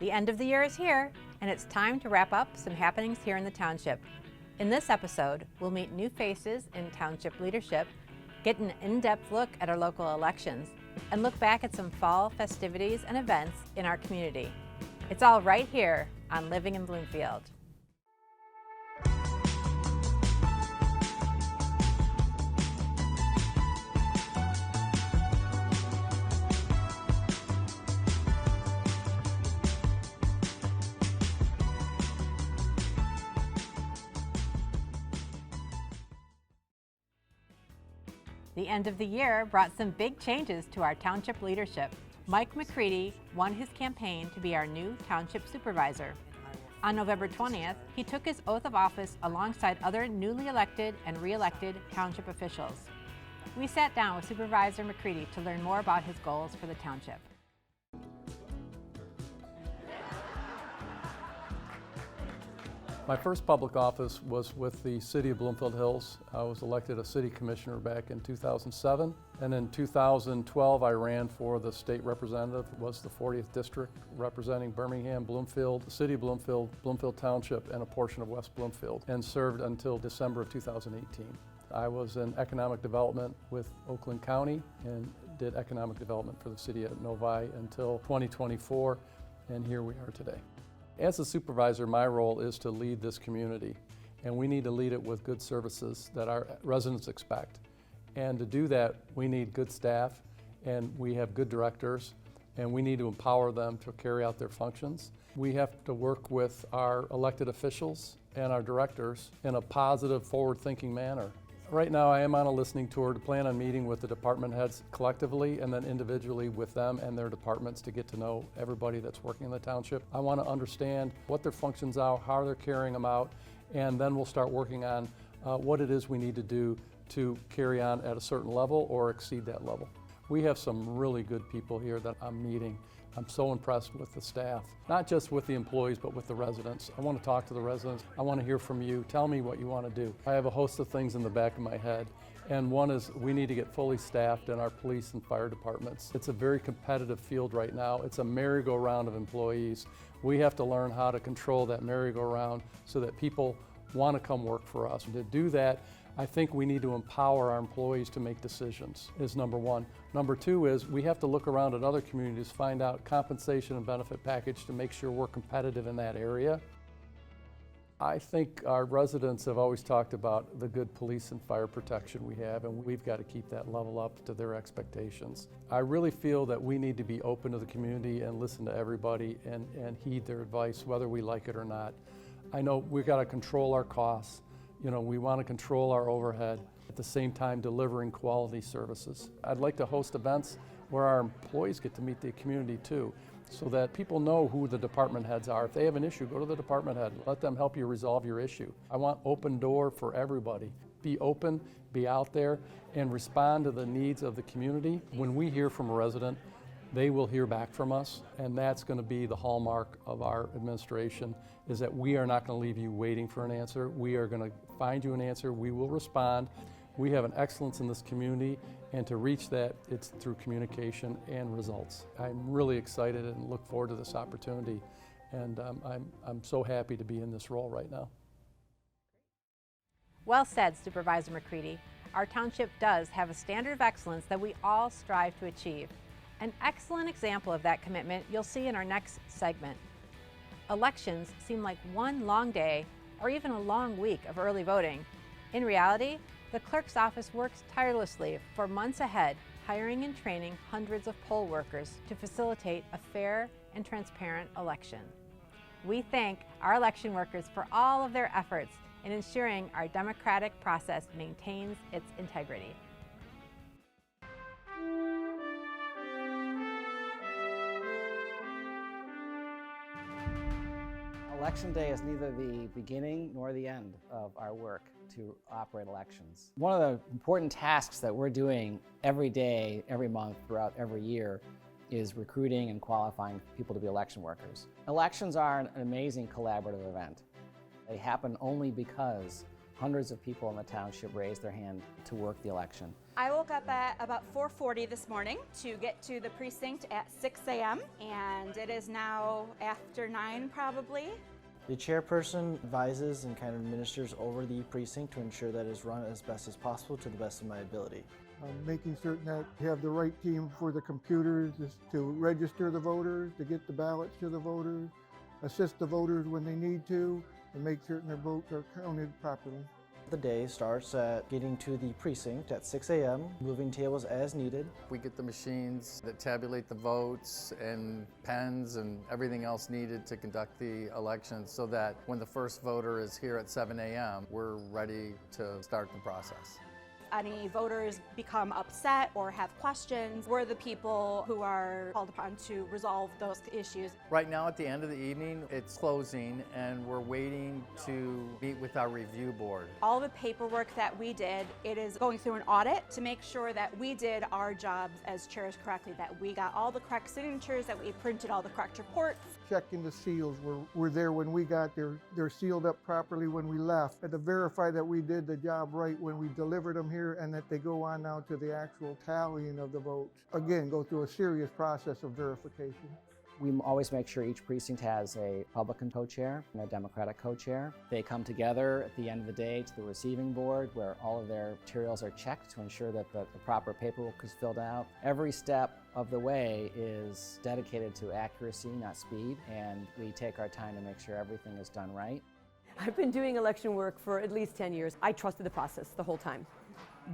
The end of the year is here, and it's time to wrap up some happenings here in the township. In this episode, we'll meet new faces in township leadership, get an in-depth look at our local elections, and look back at some fall festivities and events in our community. It's all right here on Living in Bloomfield. The end of the year brought some big changes to our township leadership. Mike McCready won his campaign to be our new township supervisor. On November 20th, he took his oath of office alongside other newly elected and re-elected township officials. We sat down with Supervisor McCready to learn more about his goals for the township. My first public office was with the City of Bloomfield Hills. I was elected a city commissioner back in 2007. And in 2012, I ran for the state representative, was the 40th district, representing Birmingham, Bloomfield, the City of Bloomfield, Bloomfield Township, and a portion of West Bloomfield, and served until December of 2018. I was in economic development with Oakland County and did economic development for the city of Novi until 2024, and here we are today. As a supervisor, my role is to lead this community, and we need to lead it with good services that our residents expect. And to do that, we need good staff, and we have good directors, and we need to empower them to carry out their functions. We have to work with our elected officials and our directors in a positive, forward-thinking manner. Right now, I am on a listening tour to plan on meeting with the department heads collectively and then individually with them and their departments to get to know everybody that's working in the township. I want to understand what their functions are, how they're carrying them out, and then we'll start working on what it is we need to do to carry on at a certain level or exceed that level. We have some really good people here that I'm meeting. I'm so impressed with the staff, not just with the employees, but with the residents. I want to talk to the residents. I want to hear from you. Tell me what you want to do. I have a host of things in the back of my head, and one is we need to get fully staffed in our police and fire departments. It's a very competitive field right now. It's a merry-go-round of employees. We have to learn how to control that merry-go-round so that people want to come work for us. And to do that, I think we need to empower our employees to make decisions, is number one. Number two is we have to look around at other communities, find out compensation and benefit package to make sure we're competitive in that area. I think our residents have always talked about the good police and fire protection we have, and we've got to keep that level up to their expectations. I really feel that we need to be open to the community and listen to everybody and heed their advice, whether we like it or not. I know we've got to control our costs. You know, we want to control our overhead, at the same time delivering quality services. I'd like to host events where our employees get to meet the community too, so that people know who the department heads are. If they have an issue, go to the department head. Let them help you resolve your issue. I want open door for everybody. Be open, be out there, and respond to the needs of the community. When we hear from a resident, they will hear back from us, and that's going to be the hallmark of our administration, is that we are not going to leave you waiting for an answer. We are going to find you an answer. We will respond. We have an excellence in this community, and to reach that, it's through communication and results. I'm really excited and look forward to this opportunity, and I'm so happy to be in this role right now. Well said, Supervisor McCready. Our township does have a standard of excellence that we all strive to achieve. An excellent example of that commitment you'll see in our next segment. Elections seem like one long day or even a long week of early voting. In reality, the clerk's office works tirelessly for months ahead, hiring and training hundreds of poll workers to facilitate a fair and transparent election. We thank our election workers for all of their efforts in ensuring our democratic process maintains its integrity. Election day is neither the beginning nor the end of our work to operate elections. One of the important tasks that we're doing every day, every month, throughout every year is recruiting and qualifying people to be election workers. Elections are an amazing collaborative event. They happen only because Hundreds of people in the township raised their hand to work the election. I woke up at about 4:40 this morning to get to the precinct at 6 a.m. and it is now after 9 probably. The chairperson advises and kind of administers over the precinct to ensure that it is run as best as possible to the best of my ability. Making certain that you have the right team for the computers to register the voters, to get the ballots to the voters, assist the voters when they need to, and make certain their votes are counted properly. The day starts at getting to the precinct at 6 a.m., moving tables as needed. We get the machines that tabulate the votes and pens and everything else needed to conduct the election so that when the first voter is here at 7 a.m., we're ready to start the process. Any voters become upset or have questions, we're the people who are called upon to resolve those issues. Right now at the end of the evening, it's closing and we're waiting to meet with our review board. All the paperwork that we did, it is going through an audit to make sure that we did our jobs as chairs correctly, that we got all the correct signatures, that we printed all the correct reports. Checking the seals were there when we got there. They're sealed up properly when we left. And to verify that we did the job right when we delivered them here and that they go on now to the actual tallying of the votes. Again, go through a serious process of verification. We always make sure each precinct has a Republican co-chair and a Democratic co-chair. They come together at the end of the day to the receiving board where all of their materials are checked to ensure that the proper paperwork is filled out. Every step of the way is dedicated to accuracy, not speed, and we take our time to make sure everything is done right. I've been doing election work for at least 10 years. I trusted the process the whole time.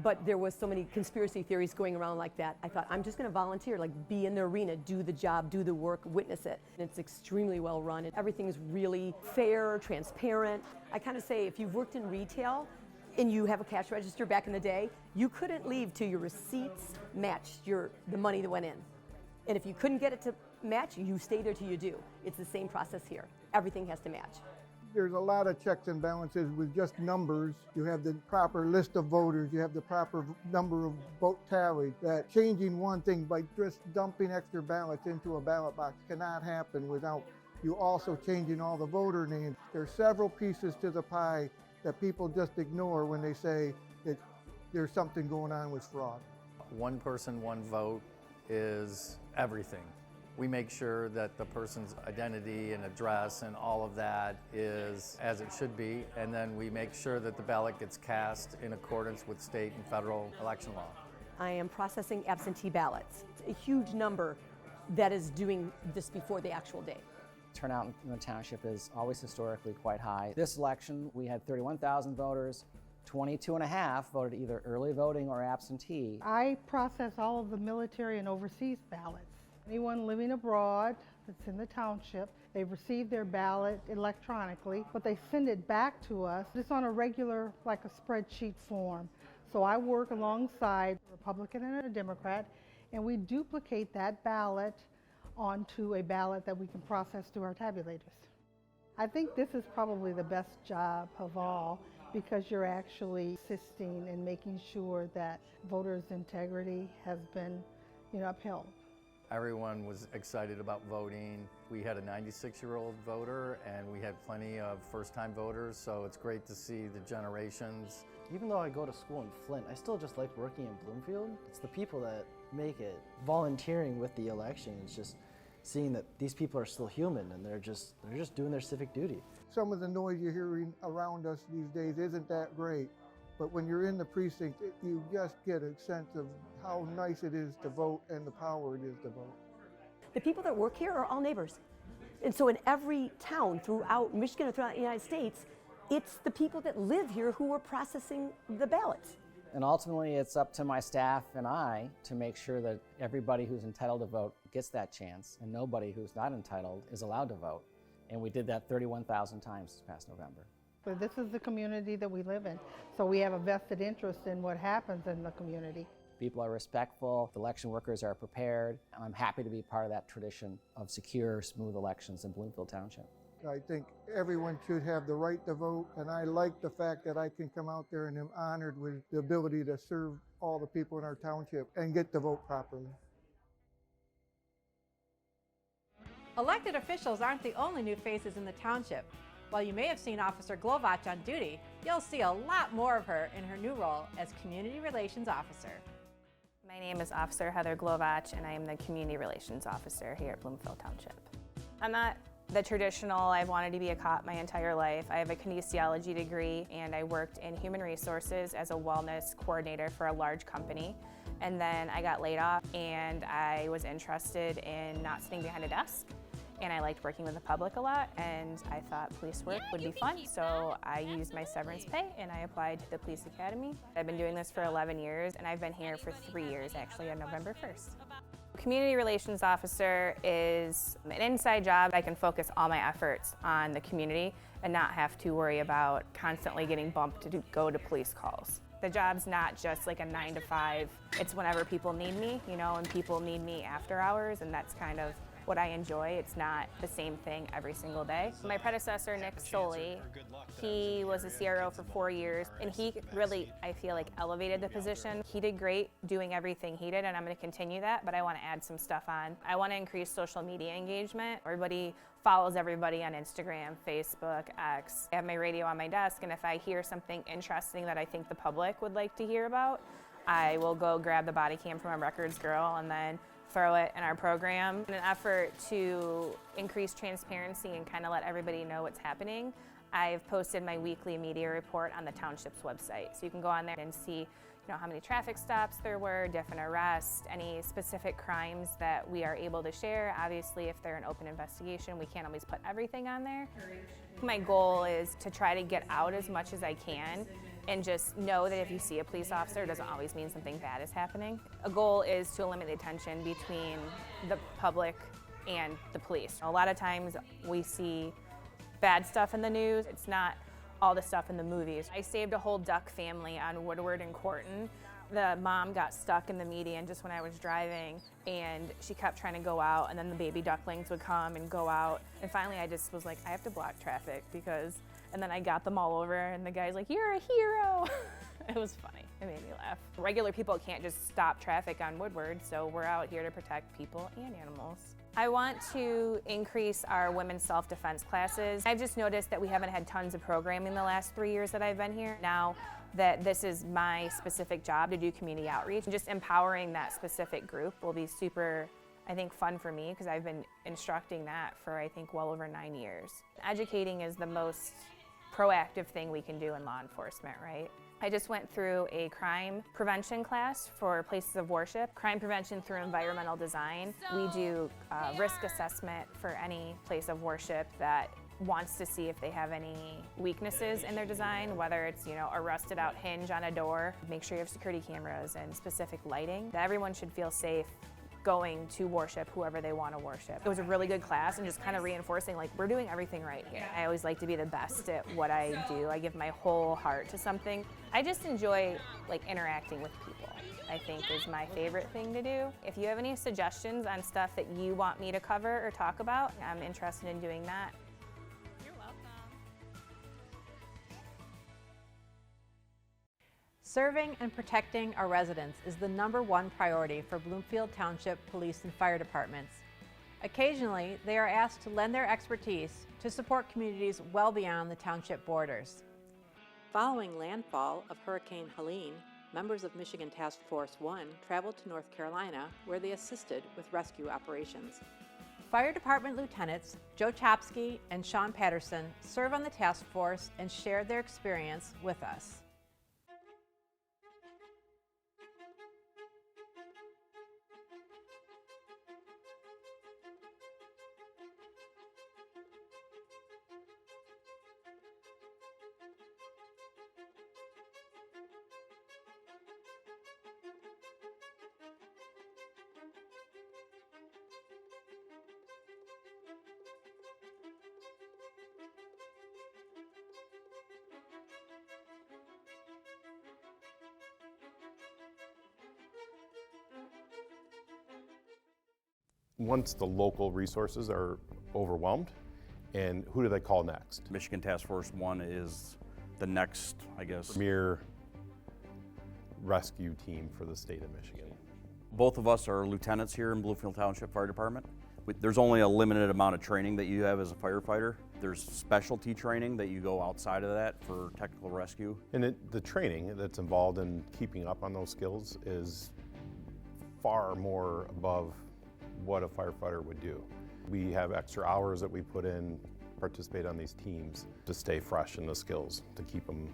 But there was so many conspiracy theories going around like that. I thought, I'm just going to volunteer, like be in the arena, do the job, do the work, witness it. And it's extremely well run. Everything is really fair, transparent. I kind of say if you've worked in retail and you have a cash register back in the day, you couldn't leave till your receipts matched the money that went in. And if you couldn't get it to match, you stay there till you do. It's the same process here. Everything has to match. There's a lot of checks and balances with just numbers. You have the proper list of voters, you have the proper number of vote tallied. That changing one thing by just dumping extra ballots into a ballot box cannot happen without you also changing all the voter names. There's several pieces to the pie that people just ignore when they say that there's something going on with fraud. One person, one vote is everything. We make sure that the person's identity and address and all of that is as it should be, and then we make sure that the ballot gets cast in accordance with state and federal election law. I am processing absentee ballots. It's a huge number that is doing this before the actual day. Turnout in the township is always historically quite high. This election, we had 31,000 voters. 22.5 voted either early voting or absentee. I process all of the military and overseas ballots. Anyone living abroad that's in the township, they receive their ballot electronically, but they send it back to us. It's on a regular, like a spreadsheet form. So I work alongside a Republican and a Democrat, and we duplicate that ballot onto a ballot that we can process through our tabulators. I think this is probably the best job of all because you're actually assisting in making sure that voters' integrity has been, upheld. Everyone was excited about voting. We had a 96-year-old voter and we had plenty of first-time voters, so it's great to see the generations. Even though I go to school in Flint, I still just like working in Bloomfield. It's the people that make it. Volunteering with the election is just seeing that these people are still human and they're just doing their civic duty. Some of the noise you're hearing around us these days isn't that great, but when you're in the precinct, you just get a sense of how nice it is to vote and the power it is to vote. The people that work here are all neighbors. And so in every town throughout Michigan or throughout the United States, it's the people that live here who are processing the ballots. And ultimately, it's up to my staff and I to make sure that everybody who's entitled to vote gets that chance, and nobody who's not entitled is allowed to vote. And we did that 31,000 times this past November. But this is the community that we live in, so we have a vested interest in what happens in the community. People are respectful, the election workers are prepared, and I'm happy to be part of that tradition of secure, smooth elections in Bloomfield Township. I think everyone should have the right to vote, and I like the fact that I can come out there and am honored with the ability to serve all the people in our township and get to vote properly. Elected officials aren't the only new faces in the township. While you may have seen Officer LeZotte on duty, you'll see a lot more of her in her new role as Community Relations Officer. My name is Officer Heather LeZotte, and I am the Community Relations Officer here at Bloomfield Township. I'm not the traditional, I've wanted to be a cop my entire life. I have a kinesiology degree, and I worked in human resources as a wellness coordinator for a large company. And then I got laid off, and I was interested in not sitting behind a desk. And I liked working with the public a lot, and I thought police work would be fun, so I used my severance pay and I applied to the police academy. I've been doing this for 11 years, and I've been here for 3 years, actually, on November 1st. Community Relations Officer is an inside job. I can focus all my efforts on the community and not have to worry about constantly getting bumped to go to police calls. The job's not just like a 9 to 5, it's whenever people need me, and people need me after hours, and that's kind of what I enjoy. It's not the same thing every single day. My predecessor, Nick Soley, he was a CRO for 4 years, and he really, I feel like, elevated the position. He did great doing everything he did, and I'm going to continue that, but I want to add some stuff on. I want to increase social media engagement. Everybody follows everybody on Instagram, Facebook, X. I have my radio on my desk, and if I hear something interesting that I think the public would like to hear about, I will go grab the body cam from a records girl and then throw it in our program. In an effort to increase transparency and kind of let everybody know what's happening, I've posted my weekly media report on the township's website. So you can go on there and see how many traffic stops there were, different arrests, any specific crimes that we are able to share. Obviously, if they're an open investigation, we can't always put everything on there. My goal is to try to get out as much as I can and just know that if you see a police officer, it doesn't always mean something bad is happening. A goal is to eliminate the tension between the public and the police. A lot of times we see bad stuff in the news. It's not all the stuff in the movies. I saved a whole duck family on Woodward and Corton. The mom got stuck in the median just when I was driving, and she kept trying to go out, and then the baby ducklings would come and go out. And finally I just was like, I have to block traffic and then I got them all over, and the guy's like, you're a hero. It was funny. It made me laugh. Regular people can't just stop traffic on Woodward, so we're out here to protect people and animals. I want to increase our women's self-defense classes. I've just noticed that we haven't had tons of programming the last 3 years that I've been here. Now that this is my specific job to do community outreach, just empowering that specific group will be super, I think, fun for me, because I've been instructing that for, I think, well over 9 years. Educating is the most proactive thing we can do in law enforcement, right? I just went through a crime prevention class for places of worship, crime prevention through environmental design. We do risk assessment for any place of worship that wants to see if they have any weaknesses in their design, whether it's a rusted out hinge on a door. Make sure you have security cameras and specific lighting. That everyone should feel safe going to worship whoever they want to worship. It was a really good class, and just kind of reinforcing, like, we're doing everything right here. I always like to be the best at what I do. I give my whole heart to something. I just enjoy interacting with people, I think, is my favorite thing to do. If you have any suggestions on stuff that you want me to cover or talk about, I'm interested in doing that. Serving and protecting our residents is the #1 priority for Bloomfield Township Police and Fire Departments. Occasionally, they are asked to lend their expertise to support communities well beyond the township borders. Following landfall of Hurricane Helene, members of Michigan Task Force 1 traveled to North Carolina, where they assisted with rescue operations. Fire Department Lieutenants Joe Chopsky and Sean Patterson serve on the task force and shared their experience with us. Once the local resources are overwhelmed, and who do they call next? Michigan Task Force 1 is the next, I guess, premier rescue team for the state of Michigan. Both of us are lieutenants here in Bloomfield Township Fire Department. There's only a limited amount of training that you have as a firefighter, There's specialty training that you go outside of that for technical rescue. And the training that's involved in keeping up on those skills is far more above what a firefighter would do. We have extra hours that we put in, participate on these teams to stay fresh in the skills, to keep them,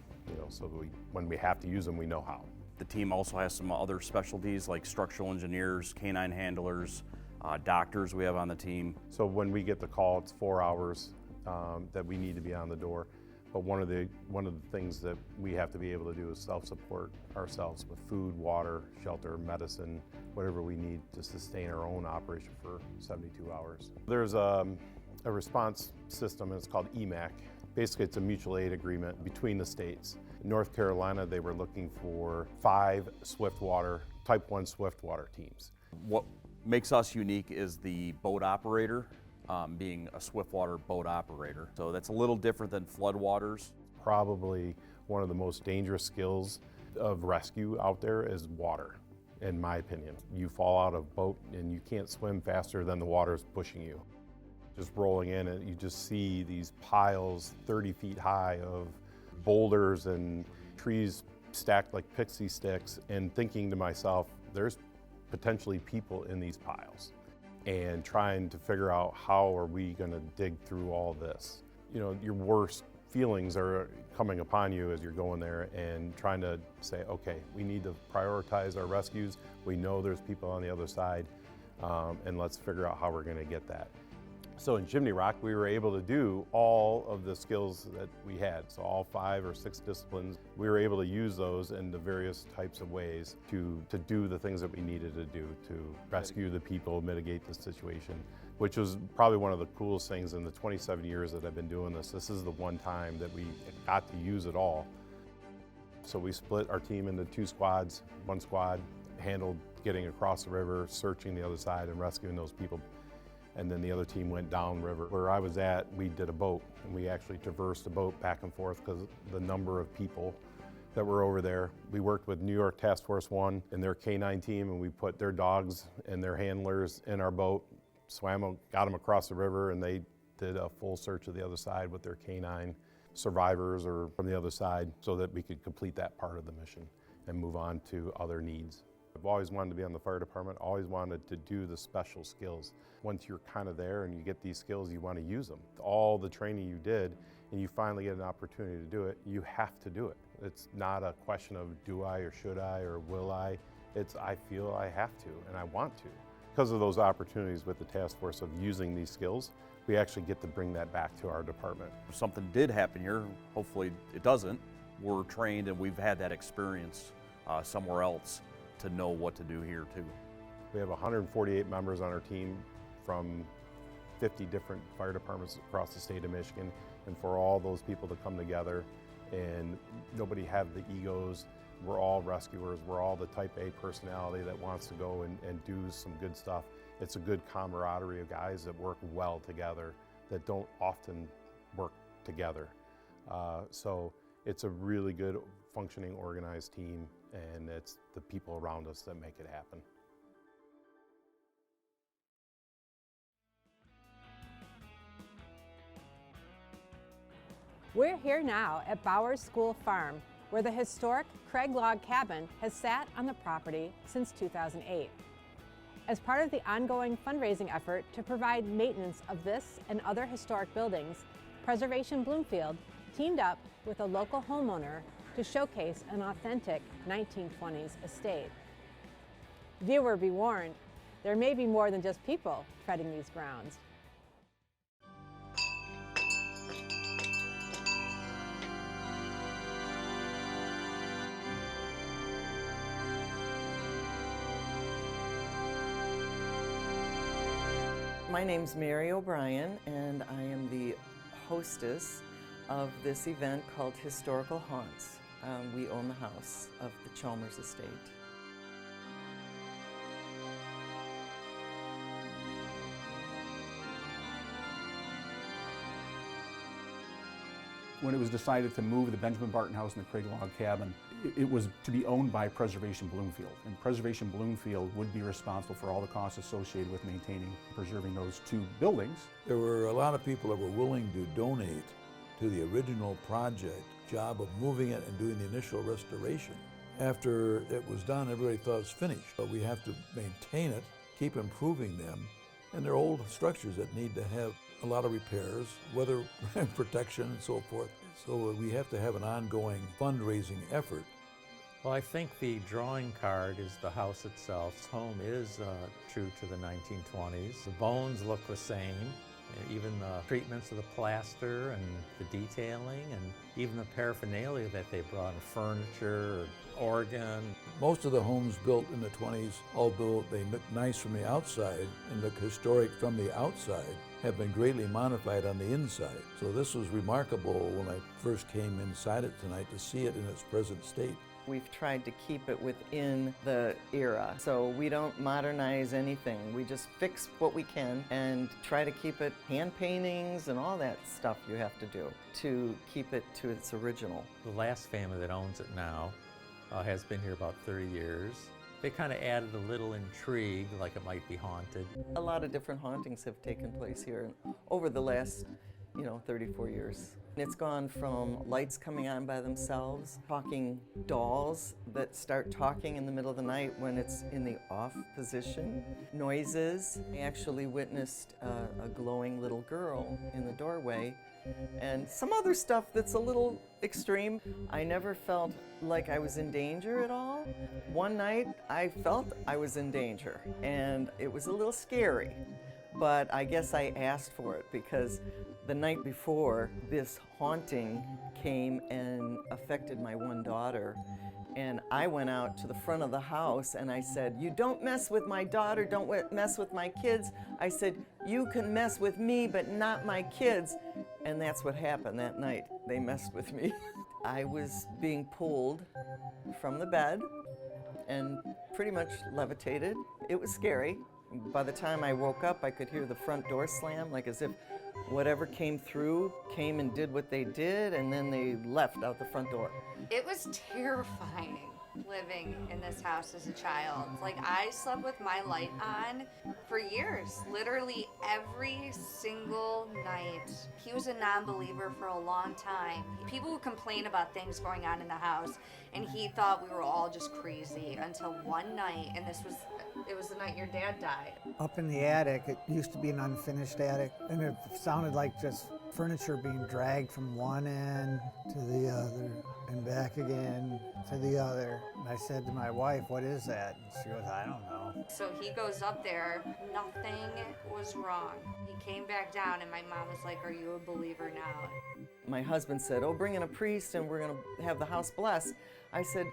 so that when we have to use them, we know how. The team also has some other specialties like structural engineers, canine handlers, doctors we have on the team. So when we get the call, it's 4 hours that we need to be on the door. But one of the things that we have to be able to do is self-support ourselves with food, water, shelter, medicine, whatever we need to sustain our own operation for 72 hours. There's a response system, and it's called EMAC. Basically, it's a mutual aid agreement between the states. In North Carolina, they were looking for 5 Swiftwater, Type 1 Swiftwater teams. What makes us unique is the boat operator, being a Swiftwater boat operator. So that's a little different than floodwaters. Probably one of the most dangerous skills of rescue out there is water, in my opinion. You fall out of a boat and you can't swim faster than the water's pushing you. Just rolling in and you just see these piles 30 feet high of boulders and trees stacked like pixie sticks, and thinking to myself, there's potentially people in these piles, and trying to figure out how are we going to dig through all this. Your worst feelings are coming upon you as you're going there and trying to say, okay, we need to prioritize our rescues. We know there's people on the other side, and let's figure out how we're going to get that. So in Chimney Rock, we were able to do all of the skills that we had. So all 5 or 6 disciplines, we were able to use those in the various types of ways to do the things that we needed to do to rescue the people, mitigate the situation, which was probably one of the coolest things in the 27 years that I've been doing this. This is the one time that we got to use it all. So we split our team into 2 squads. One squad handled getting across the river, searching the other side and rescuing those people. And then the other team went downriver. Where I was at, we did a boat, and we actually traversed a boat back and forth because of the number of people that were over there. We worked with New York Task Force 1 and their K-9 team, and we put their dogs and their handlers in our boat, got them across the river, and they did a full search of the other side with their K-9 survivors or from the other side, so that we could complete that part of the mission and move on to other needs. I've always wanted to be on the fire department, always wanted to do the special skills. Once you're kind of there and you get these skills, you want to use them. All the training you did, and you finally get an opportunity to do it, you have to do it. It's not a question of do I or should I or will I. It's I feel I have to and I want to. Because of those opportunities with the task force of using these skills, we actually get to bring that back to our department. If something did happen here, hopefully it doesn't, we're trained and we've had that experience somewhere else to know what to do here too. We have 148 members on our team from 50 different fire departments across the state of Michigan, and for all those people to come together and nobody have the egos. We're all rescuers. We're all the type A personality that wants to go and do some good stuff. It's a good camaraderie of guys that work well together, that don't often work together. So it's a really good functioning, organized team, and it's the people around us that make it happen. We're here now at Bowers School Farm, where the historic Craig Log Cabin has sat on the property since 2008. As part of the ongoing fundraising effort to provide maintenance of this and other historic buildings, Preservation Bloomfield teamed up with a local homeowner to showcase an authentic 1920s estate. Viewer be warned, there may be more than just people treading these grounds. My name's Mary O'Brien, and I am the hostess of this event called Historical Haunts. We own the house of the Chalmers estate. When it was decided to move the Benjamin Barton House and the Craig Log Cabin, it was to be owned by Preservation Bloomfield. And Preservation Bloomfield would be responsible for all the costs associated with maintaining and preserving those two buildings. There were a lot of people that were willing to donate to the original project job of moving it and doing the initial restoration. After it was done, everybody thought it was finished, but we have to maintain it, keep improving them, and they're old structures that need to have a lot of repairs, weather protection and so forth. So we have to have an ongoing fundraising effort. Well, I think the drawing card is the house itself. Its home is true to the 1920s. The bones look the same. Even the treatments of the plaster and the detailing and even the paraphernalia that they brought in, furniture, organ. Most of the homes built in the 20s, although they look nice from the outside and look historic from the outside, have been greatly modified on the inside. So this was remarkable when I first came inside it tonight to see it in its present state. We've tried to keep it within the era, so we don't modernize anything. We just fix what we can and try to keep it hand paintings and all that stuff you have to do to keep it to its original. The last family that owns it now has been here about 30 years. They kind of added a little intrigue, like it might be haunted. A lot of different hauntings have taken place here over the last 34 years. It's gone from lights coming on by themselves, talking dolls that start talking in the middle of the night when it's in the off position, noises. I actually witnessed a glowing little girl in the doorway, and some other stuff that's a little extreme. I never felt like I was in danger at all. One night I felt I was in danger, and it was a little scary. But I guess I asked for it because the night before, this haunting came and affected my one daughter. And I went out to the front of the house and I said, "You don't mess with my daughter, don't mess with my kids." I said, "You can mess with me, but not my kids." And that's what happened that night. They messed with me. I was being pulled from the bed and pretty much levitated. It was scary. By the time I woke up, I could hear the front door slam, like as if whatever came through came and did what they did, and then they left out the front door. It was terrifying living in this house as a child. Like, I slept with my light on for years, literally every single night. He was a non-believer for a long time. People would complain about things going on in the house, and he thought we were all just crazy until one night, and it was the night your dad died. Up in the attic, it used to be an unfinished attic, and it sounded like just furniture being dragged from one end to the other and back again to the other. And I said to my wife, "What is that?" And she goes, "I don't know." So he goes up there, nothing was wrong. He came back down and my mom was like, "Are you a believer now?" My husband said, "Oh, bring in a priest and we're going to have the house blessed." I said,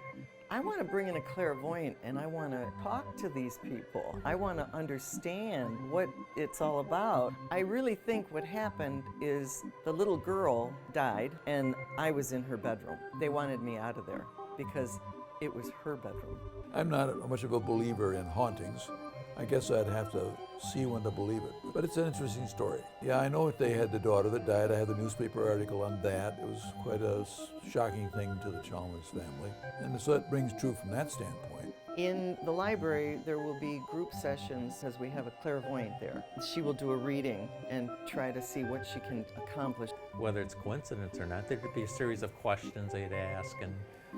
"I want to bring in a clairvoyant and I want to talk to these people. I want to understand what it's all about." I really think what happened is the little girl died and I was in her bedroom. They wanted me out of there because it was her bedroom. I'm not much of a believer in hauntings. I guess I'd have to see one to believe it. But it's an interesting story. Yeah, I know if they had the daughter that died. I have the newspaper article on that. It was quite a shocking thing to the Chalmers family. And so it rings true from that standpoint. In the library, there will be group sessions as we have a clairvoyant there. She will do a reading and try to see what she can accomplish. Whether it's coincidence or not, there could be a series of questions they'd ask, and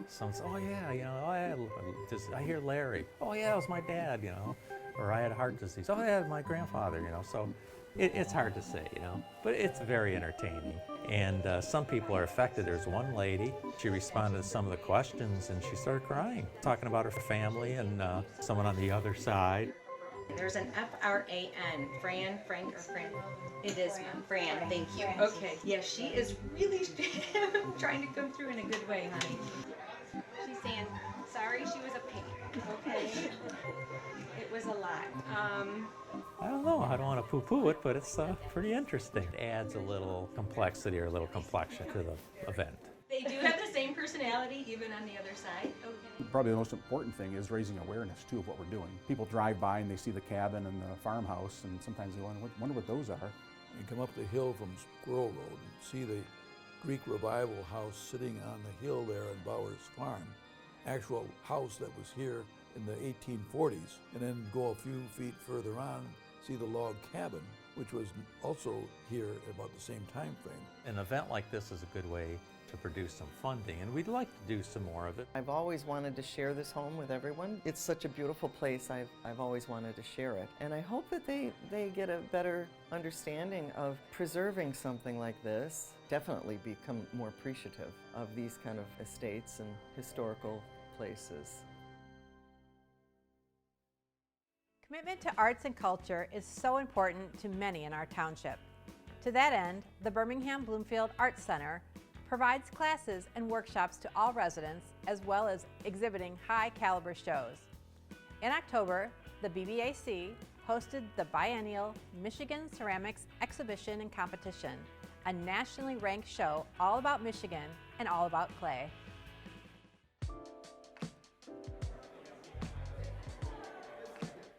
some say, "Oh yeah, I hear Larry. Oh yeah, it was my dad, Or I had heart disease. Oh yeah, my grandfather, So it's hard to say, But it's very entertaining. And some people are affected. There's one lady, she responded to some of the questions and she started crying, talking about her family and someone on the other side. There's an F-R-A-N, Frank or Fran? It is Fran, thank you. Okay, yeah, she is really trying to come through in a good way, honey. She's saying, sorry she was a pain. Okay. It was a lot. I don't know, I don't want to poo-poo it, but it's pretty interesting. It adds a little complexity or a little complexion to the event. They do have the same personality, even on the other side. Okay. Probably the most important thing is raising awareness, too, of what we're doing. People drive by and they see the cabin and the farmhouse, and sometimes they wonder what those are. You come up the hill from Squirrel Road and see the Greek Revival house sitting on the hill there on Bowers Farm, actual house that was here in the 1840s, and then go a few feet further on, see the log cabin, which was also here about the same time frame. An event like this is a good way to produce some funding, and we'd like to do some more of it. I've always wanted to share this home with everyone. It's such a beautiful place. I've always wanted to share it. And I hope that they get a better understanding of preserving something like this. Definitely become more appreciative of these kind of estates and historical places. Commitment to arts and culture is so important to many in our township. To that end, the Birmingham Bloomfield Arts Center provides classes and workshops to all residents, as well as exhibiting high-caliber shows. In October, the BBAC hosted the biennial Michigan Ceramics Exhibition and Competition, a nationally ranked show all about Michigan and all about clay.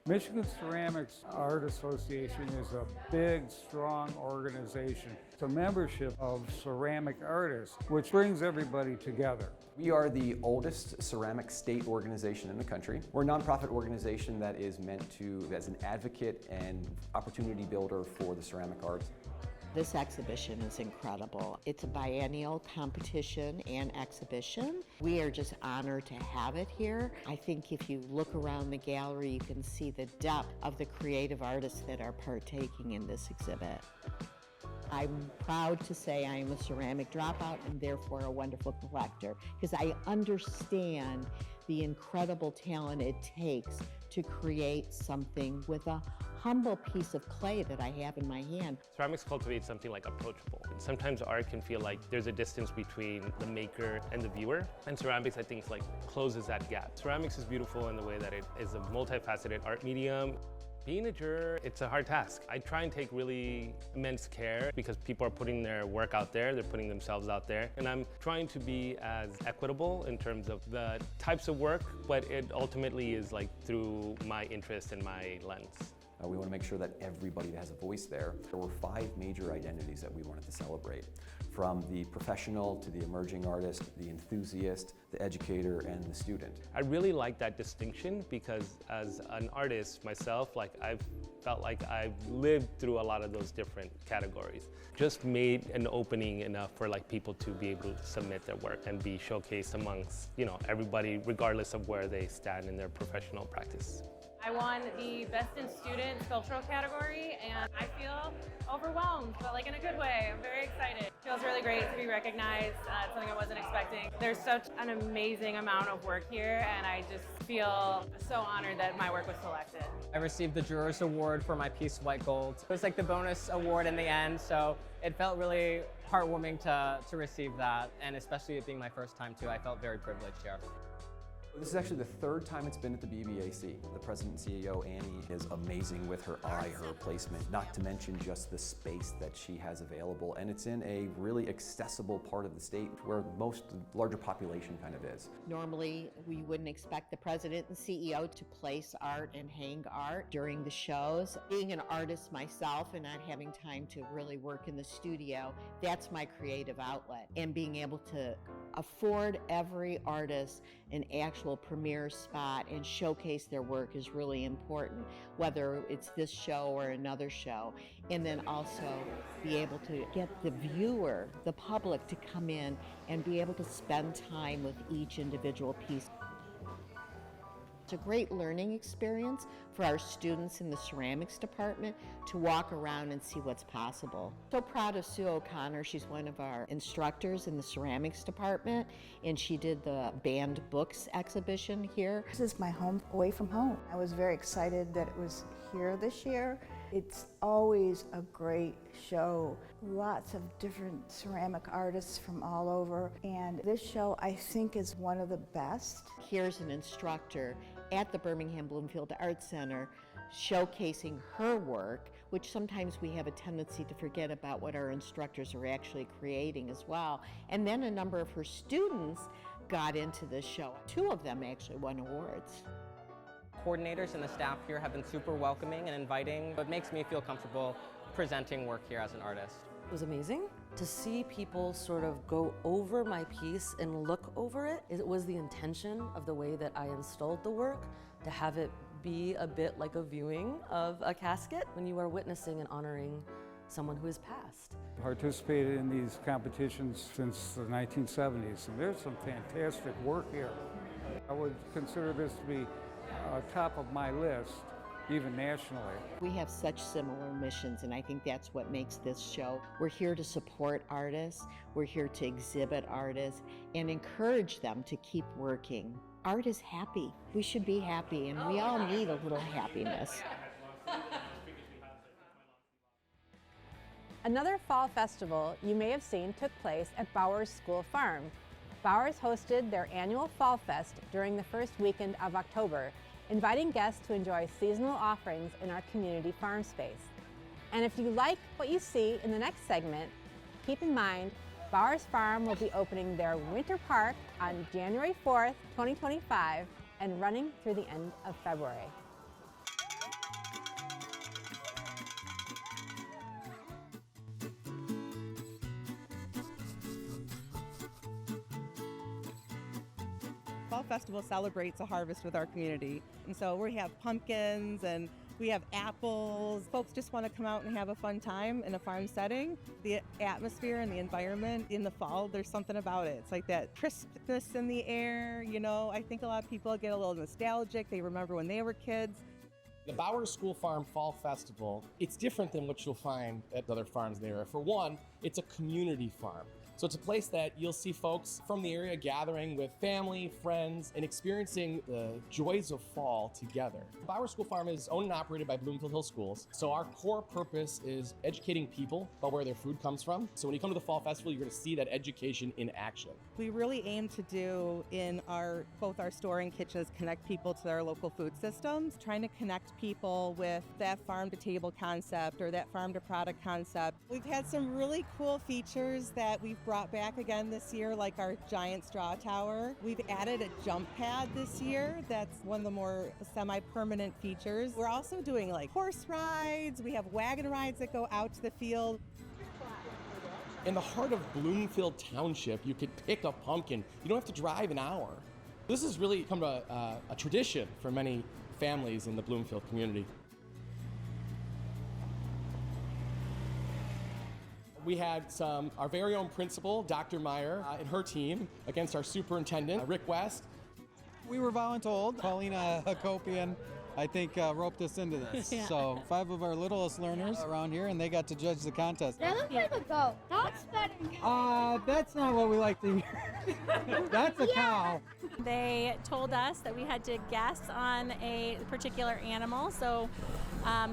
Michigan Ceramics Art Association is a big, strong organization. It's a membership of ceramic artists, which brings everybody together. We are the oldest ceramic state organization in the country. We're a nonprofit organization that is meant to, as an advocate and opportunity builder for the ceramic arts. This exhibition is incredible. It's a biennial competition and exhibition. We are just honored to have it here. I think if you look around the gallery, you can see the depth of the creative artists that are partaking in this exhibit. I'm proud to say I am a ceramic dropout and therefore a wonderful collector, because I understand the incredible talent it takes to create something with a humble piece of clay that I have in my hand. Ceramics cultivates something like approachable. Sometimes art can feel like there's a distance between the maker and the viewer, and ceramics, I think, closes that gap. Ceramics is beautiful in the way that it is a multifaceted art medium. Being a juror, it's a hard task. I try and take really immense care because people are putting their work out there, they're putting themselves out there, and I'm trying to be as equitable in terms of the types of work, but it ultimately is through my interest and my lens. We want to make sure that everybody has a voice there. There were 5 major identities that we wanted to celebrate, from the professional to the emerging artist, the enthusiast, the educator, and the student. I really like that distinction because as an artist myself, I've felt like I've lived through a lot of those different categories. Just made an opening enough for people to be able to submit their work and be showcased amongst everybody, regardless of where they stand in their professional practice. I won the Best in Student Sculptural category, and I feel overwhelmed, but in a good way. I'm very excited. It feels really great to be recognized. It's something I wasn't expecting. There's such an amazing amount of work here, and I just feel so honored that my work was selected. I received the Jurors Award for my piece White Gold. It was the bonus award in the end, so it felt really heartwarming to receive that, and especially it being my first time too, I felt very privileged here. This is actually the 3rd time it's been at the BBAC. The president and CEO, Annie, is amazing with her eye, her placement, not to mention just the space that she has available. And it's in a really accessible part of the state where most larger population kind of is. Normally, we wouldn't expect the president and CEO to place art and hang art during the shows. Being an artist myself and not having time to really work in the studio, that's my creative outlet. And being able to afford every artist an actual premiere spot and showcase their work is really important, whether it's this show or another show. And then also be able to get the viewer, the public, to come in and be able to spend time with each individual piece. It's a great learning experience for our students in the ceramics department to walk around and see what's possible. So proud of Sue O'Connor. She's one of our instructors in the ceramics department, and she did the banned books exhibition here. This is my home away from home. I was very excited that it was here this year. It's always a great show. Lots of different ceramic artists from all over, and this show I think is one of the best. Here's an instructor at the Birmingham Bloomfield Arts Center showcasing her work, which sometimes we have a tendency to forget about what our instructors are actually creating as well. And then a number of her students got into this show. 2 of them actually won awards. Coordinators and the staff here have been super welcoming and inviting. It makes me feel comfortable presenting work here as an artist. It was amazing to see people sort of go over my piece and look over it. It was the intention of the way that I installed the work to have it be a bit like a viewing of a casket when you are witnessing and honoring someone who has passed. Participated in these competitions since the 1970s, and there's some fantastic work here. I would consider this to be top of my list, even nationally. We have such similar missions, and I think that's what makes this show. We're here to support artists, we're here to exhibit artists, and encourage them to keep working. Art is happy. We should be happy, and we all need a little happiness. Another fall festival you may have seen took place at Bowers School Farm. Bowers hosted their annual Fall Fest during the first weekend of October, inviting guests to enjoy seasonal offerings in our community farm space. And if you like what you see in the next segment, keep in mind Bowers Farm will be opening their winter park on January 4th, 2025 and running through the end of February. Fall Festival celebrates a harvest with our community. And so we have pumpkins and we have apples. Folks just want to come out and have a fun time in a farm setting. The atmosphere and the environment in the fall, there's something about it. It's like that crispness in the air, you know. I think a lot of people get a little nostalgic. They remember when they were kids. The Bowers School Farm Fall Festival, it's different than what you'll find at other farms in the area. For one, it's a community farm. So it's a place that you'll see folks from the area gathering with family, friends, and experiencing the joys of fall together. Bowers School Farm is owned and operated by Bloomfield Hill Schools. So our core purpose is educating people about where their food comes from. So when you come to the Fall Festival, you're going to see that education in action. We really aim to do in both our store and kitchens, connect people to their local food systems, trying to connect people with that farm to table concept or that farm to product concept. We've had some really cool features that we've brought back again this year, like our giant straw tower. We've added a jump pad this year. That's one of the more semi-permanent features. We're also doing like horse rides. We have wagon rides that go out to the field. In the heart of Bloomfield Township, you could pick a pumpkin. You don't have to drive an hour. This has really become a tradition for many families in the Bloomfield community. We had our very own principal, Dr. Meyer, and her team against our superintendent, Rick West. We were voluntold. Paulina Hakopian, I think, roped us into this. Yeah. So 5 of our littlest learners around here, and they got to judge the contest. That looks like a goat. That's better. That's not what we like to hear. That's a cow. They told us that we had to guess on a particular animal. So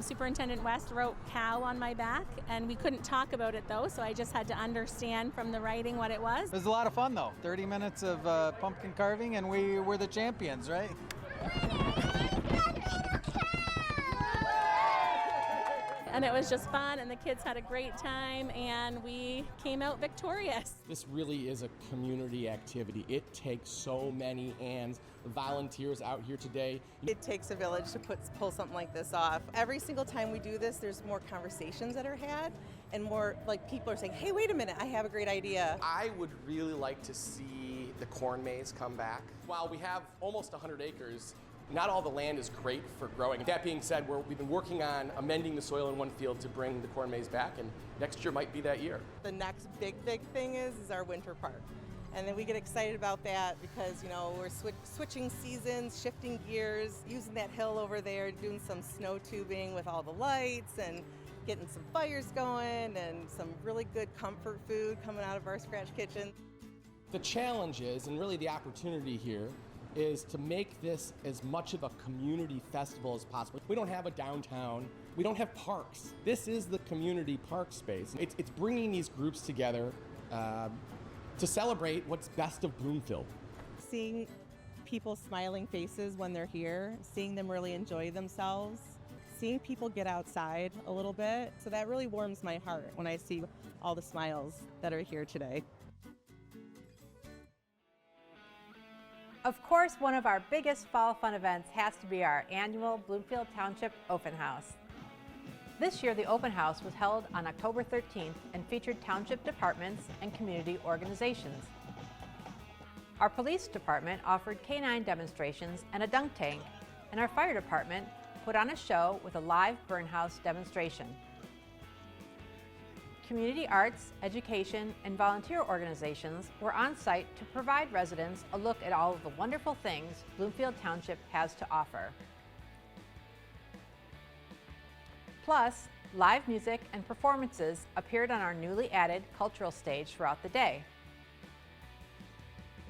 Superintendent West wrote cow on my back, and we couldn't talk about it though, so I just had to understand from the writing what it was. It was a lot of fun though. 30 minutes of pumpkin carving, and we were the champions, right? And it was just fun, and the kids had a great time, and we came out victorious. This really is a community activity. It takes so many hands, volunteers out here today. It takes a village to pull something like this off. Every single time we do this, there's more conversations that are had, and more like people are saying, hey, wait a minute, I have a great idea. I would really like to see the corn maze come back. While we have almost 100 acres, not all the land is great for growing. That being said, we've been working on amending the soil in one field to bring the corn maze back, and next year might be that year. The next big thing is our winter park. And then we get excited about that because, you know, we're switching seasons, shifting gears, using that hill over there, doing some snow tubing with all the lights and getting some fires going and some really good comfort food coming out of our scratch kitchen. The challenge is, and really the opportunity here, is to make this as much of a community festival as possible. We don't have a downtown. We don't have parks. This is the community park space. It's bringing these groups together to celebrate what's best of Bloomfield. Seeing people's smiling faces when they're here, seeing them really enjoy themselves, seeing people get outside a little bit. So that really warms my heart when I see all the smiles that are here today. Of course, one of our biggest fall fun events has to be our annual Bloomfield Township Open House. This year, the open house was held on October 13th and featured township departments and community organizations. Our police department offered canine demonstrations and a dunk tank, and our fire department put on a show with a live burn house demonstration. Community arts, education, and volunteer organizations were on site to provide residents a look at all of the wonderful things Bloomfield Township has to offer. Plus, live music and performances appeared on our newly added cultural stage throughout the day.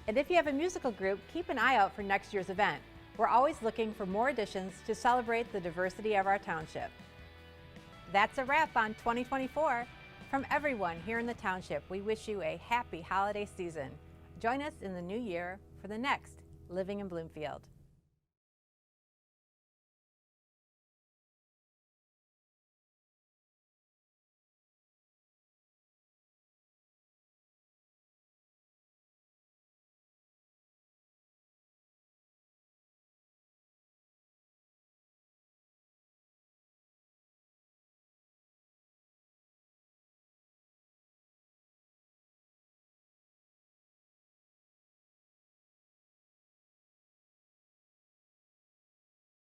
And if you have a musical group, keep an eye out for next year's event. We're always looking for more additions to celebrate the diversity of our township. That's a wrap on 2024. From everyone here in the township, we wish you a happy holiday season. Join us in the new year for the next Living in Bloomfield.